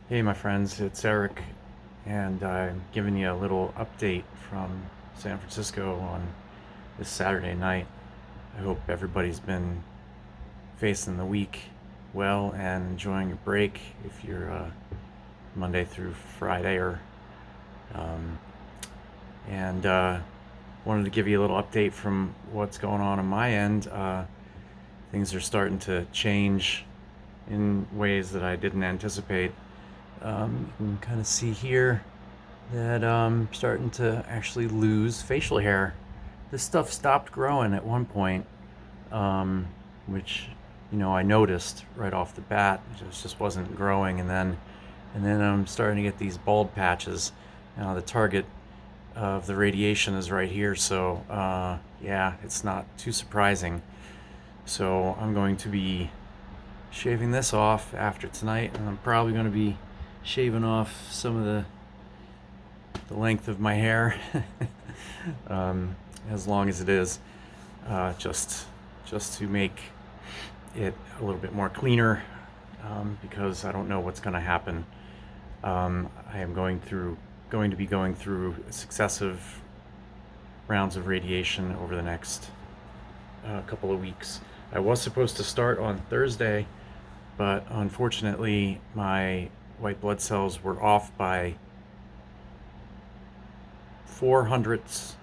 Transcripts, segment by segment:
Hey, my friends, it's Eric, and I'm giving you a little update from San Francisco on this Saturday night. I hope everybody's been facing the week well and enjoying your break if you're Monday through Friday or um, and wanted to give you a little update from what's going on my end. Things are starting to change in ways that I didn't anticipate. You can kind of see here that I'm starting to actually lose facial hair. This stuff stopped growing at one point, um, which I noticed right off the bat. It just wasn't growing, and then I'm starting to get these bald patches. Now the target of the radiation is right here, so yeah, it's not too surprising. So I'm going to be shaving this off after tonight, and I'm probably going to be shaving off some of the length of my hair, um, as long as it is, just to make it a little bit more cleaner, because I don't know what's going to happen. I am going to be going through successive rounds of radiation over the next couple of weeks. I was supposed to start on Thursday, but unfortunately, my white blood cells were off by 400ths,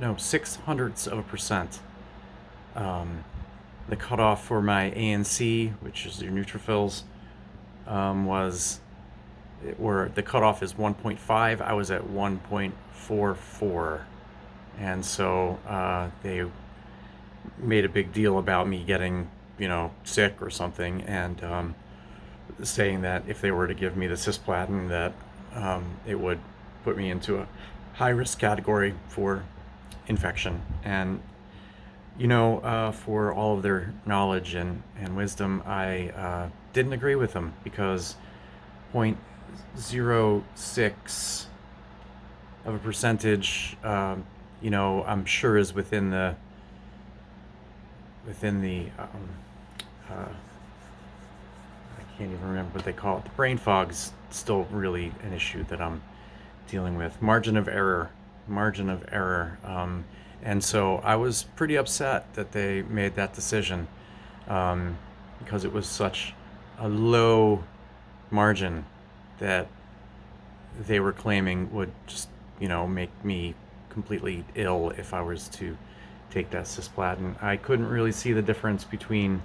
no, 600ths of a percent. Um, the cutoff for my ANC, which is your neutrophils, was where the cutoff is 1.5. I was at 1.44, and so they made a big deal about me getting sick or something, and saying that if they were to give me the cisplatin, that it would put me into a high risk category for infection. And for all of their knowledge and wisdom, I didn't agree with them, because 0.06 of a percentage, I'm sure is within the uh, I can't even remember what they call it. The brain fog's still really an issue that I'm dealing with. Margin of error. And so I was pretty upset that they made that decision, because it was such a low margin that they were claiming would just, make me completely ill if I was to take that cisplatin. I couldn't really see the difference between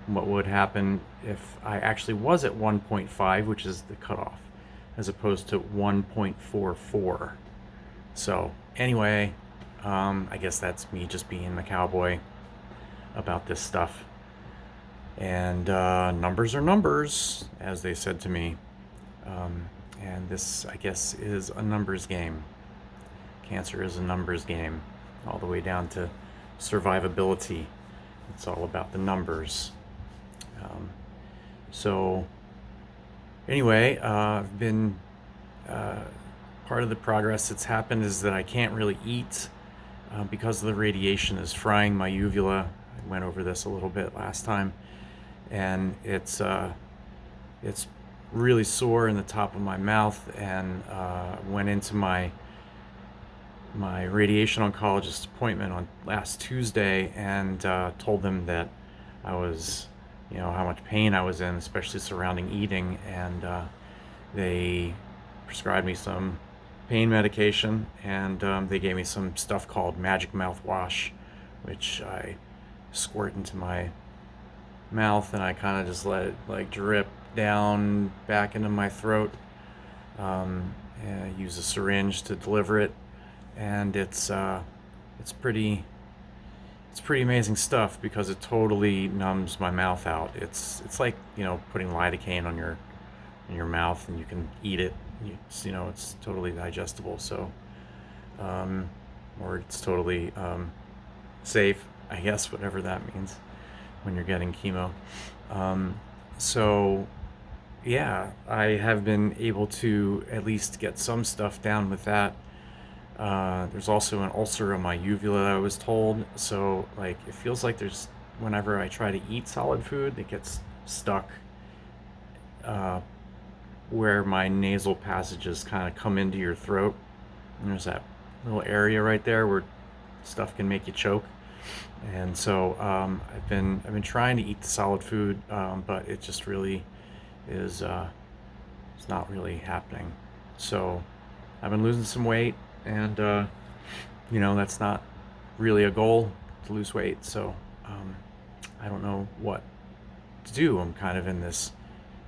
what would happen if I actually was at 1.5, which is the cutoff, as opposed to 1.44. So, anyway, I guess that's me just being the cowboy about this stuff. And numbers are numbers, as they said to me. And this, I guess, is a numbers game. Cancer is a numbers game, all the way down to survivability. It's all about the numbers. Um, so, anyway, I've been part of the progress that's happened is that I can't really eat, because the radiation is frying my uvula. I went over this a little bit last time, and it's really sore in the top of my mouth, and went into my radiation oncologist appointment on last Tuesday, and told them that I was, how much pain I was in, especially surrounding eating, and they prescribed me some pain medication, and they gave me some stuff called Magic Mouthwash, which I squirt into my mouth, and I kind of just let it like drip down back into my throat. And I use a syringe to deliver it, and it's pretty amazing stuff, because it totally numbs my mouth out. It's like putting lidocaine on your mouth, and you can eat it. It's totally digestible. So, or it's totally safe, I guess, whatever that means when you're getting chemo. So, yeah, I have been able to at least get some stuff down with that. There's also an ulcer on my uvula, I was told. So, like, it feels like whenever I try to eat solid food, it gets stuck, uh, where my nasal passages kind of come into your throat. And there's that little area right there where stuff can make you choke. And so I've been trying to eat the solid food, but it just really is it's not really happening. So I've been losing some weight, and that's not really a goal to lose weight. So I don't know what to do. I'm kind of in this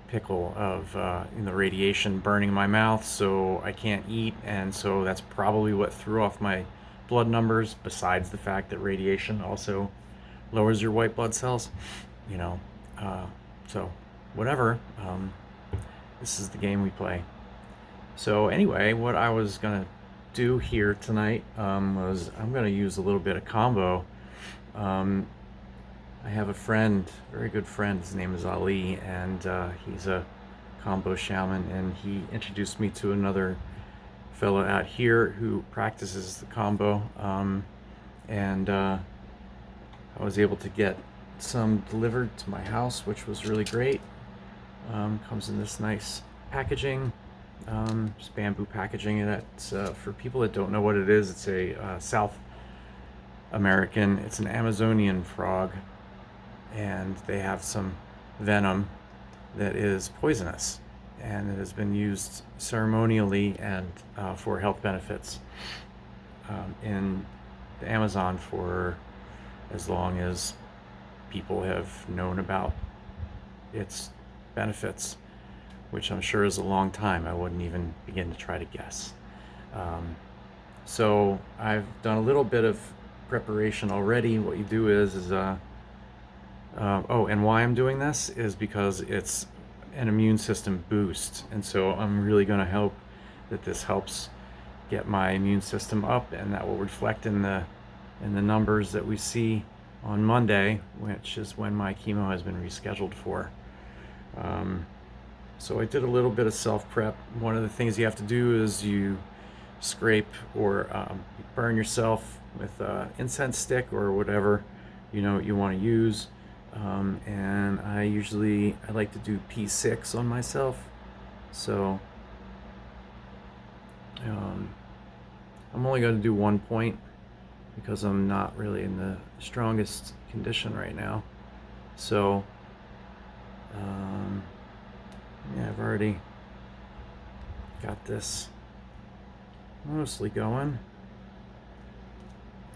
pickle of the radiation burning my mouth, so I can't eat, and so that's probably what threw off my blood numbers. Besides the fact that radiation also lowers your white blood cells, you know. So whatever. This is the game we play. So anyway, what I was gonna do here tonight was I'm gonna use a little bit of kambo. Um, I have a friend, very good friend. His name is Ali, and he's a kambo shaman. And he introduced me to another fellow out here who practices the kambo. And I was able to get some delivered to my house, which was really great. Comes in this nice packaging, just bamboo packaging. And that's for people that don't know what it is. It's a South American. It's an Amazonian frog, and they have some venom that is poisonous, and it has been used ceremonially and for health benefits in the Amazon for as long as people have known about its benefits, which I'm sure is a long time. I wouldn't even begin to try to guess. So I've done a little bit of preparation already. What you do is and why I'm doing this is because it's an immune system boost, and so I'm really going to hope that this helps get my immune system up, and that will reflect in the numbers that we see on Monday, which is when my chemo has been rescheduled for. So I did a little bit of self prep. One of the things you have to do is you scrape or burn yourself with an incense stick or whatever you want to use. And I like to do P6 on myself. So I'm only going to do 1 point because I'm not really in the strongest condition right now. So I've already got this mostly going.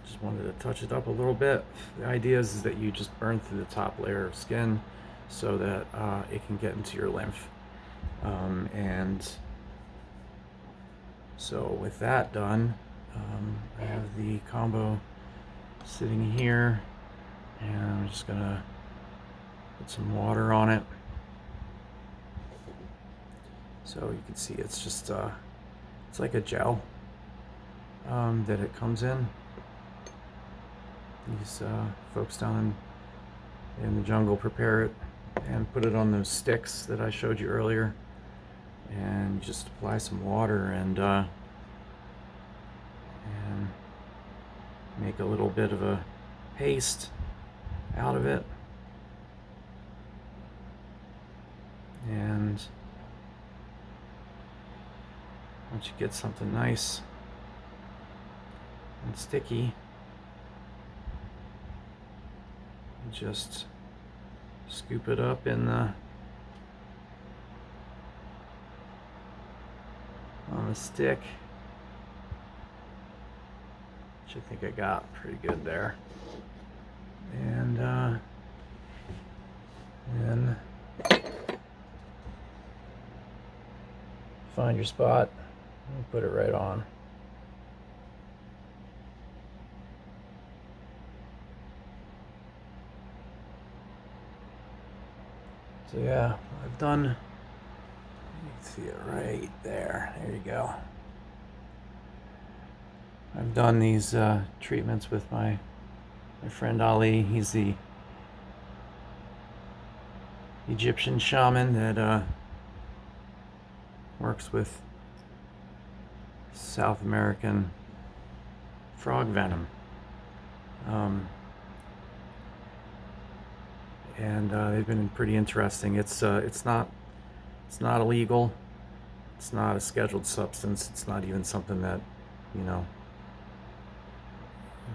Just wanted to touch it up a little bit. The idea is that you just burn through the top layer of skin so that it can get into your lymph. And so with that done, I have the kambo sitting here, and I'm just gonna put some water on it. So you can see it's just it's like a gel that it comes in. These folks down in the jungle prepare it and put it on those sticks that I showed you earlier, and just apply some water and make a little bit of a paste out of it. And once you get something nice and sticky, just scoop it up in on the stick, which I think I got pretty good there. And then find your spot and put it right on. So yeah, I've done, you can see it right there. There you go. I've done these treatments with my friend Ali. He's the Egyptian shaman that works with South American frog venom. And they've been pretty interesting. It's not illegal. It's not a scheduled substance. It's not even something that, you know,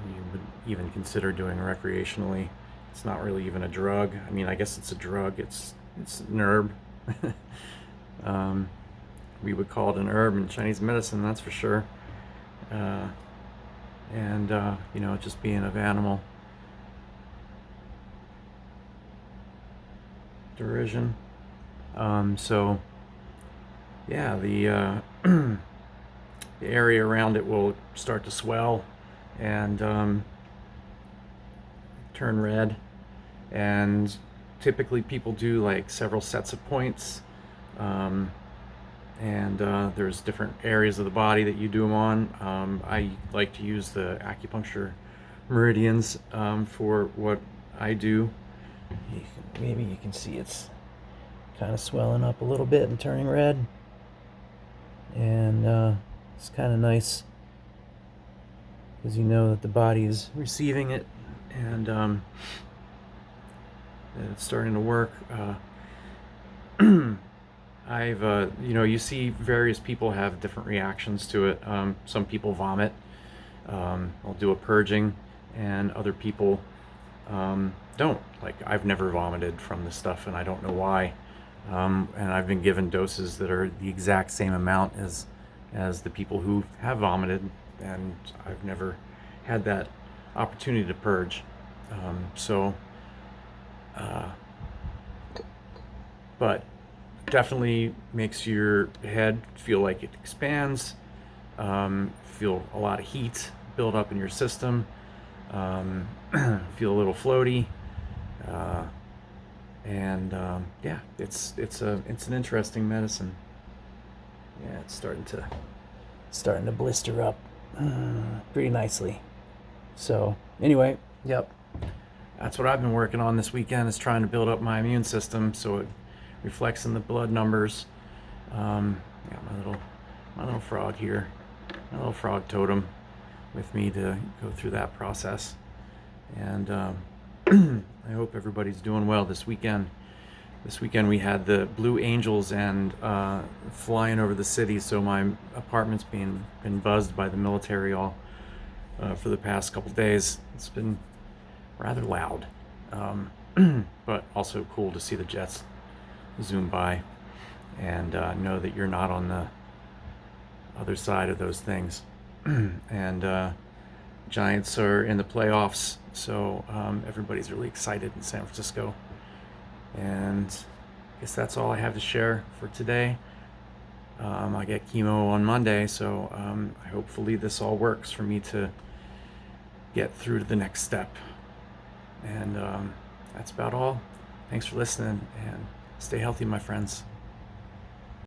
you would even consider doing recreationally. It's not really even a drug. I mean, I guess it's a drug. It's an herb. um, we would call it an herb in Chinese medicine, that's for sure. Uh, and you know, just being of animal derision. So yeah, the the area around it will start to swell and turn red. And typically people do like several sets of points. Um, and there's different areas of the body that you do them on. I like to use the acupuncture meridians for what I do. Maybe you can see it's kind of swelling up a little bit and turning red. And it's kind of nice because you know that the body is receiving it, and it's starting to work. You know, you see various people have different reactions to it. Some people vomit. They'll do a purging, and other people don't. Like, I've never vomited from this stuff, and I don't know why. And I've been given doses that are the exact same amount as the people who have vomited, and I've never had that opportunity to purge. But definitely makes your head feel like it expands, feel a lot of heat build up in your system, feel a little floaty, and yeah, it's an interesting medicine. Yeah, it's starting to blister up pretty nicely. So anyway, yep, that's what I've been working on this weekend, is trying to build up my immune system so it reflects in the blood numbers. Got my little frog here, my little frog totem with me to go through that process. And I hope everybody's doing well this weekend. This weekend we had the Blue Angels and flying over the city, so my apartment's been buzzed by the military all for the past couple days. It's been rather loud, but also cool to see the jets zoom by and know that you're not on the other side of those things. And Giants are in the playoffs, so everybody's really excited in San Francisco. And I guess that's all I have to share for today. I get chemo on Monday, so hopefully this all works for me to get through to the next step. And that's about all. Thanks for listening, and stay healthy, my friends.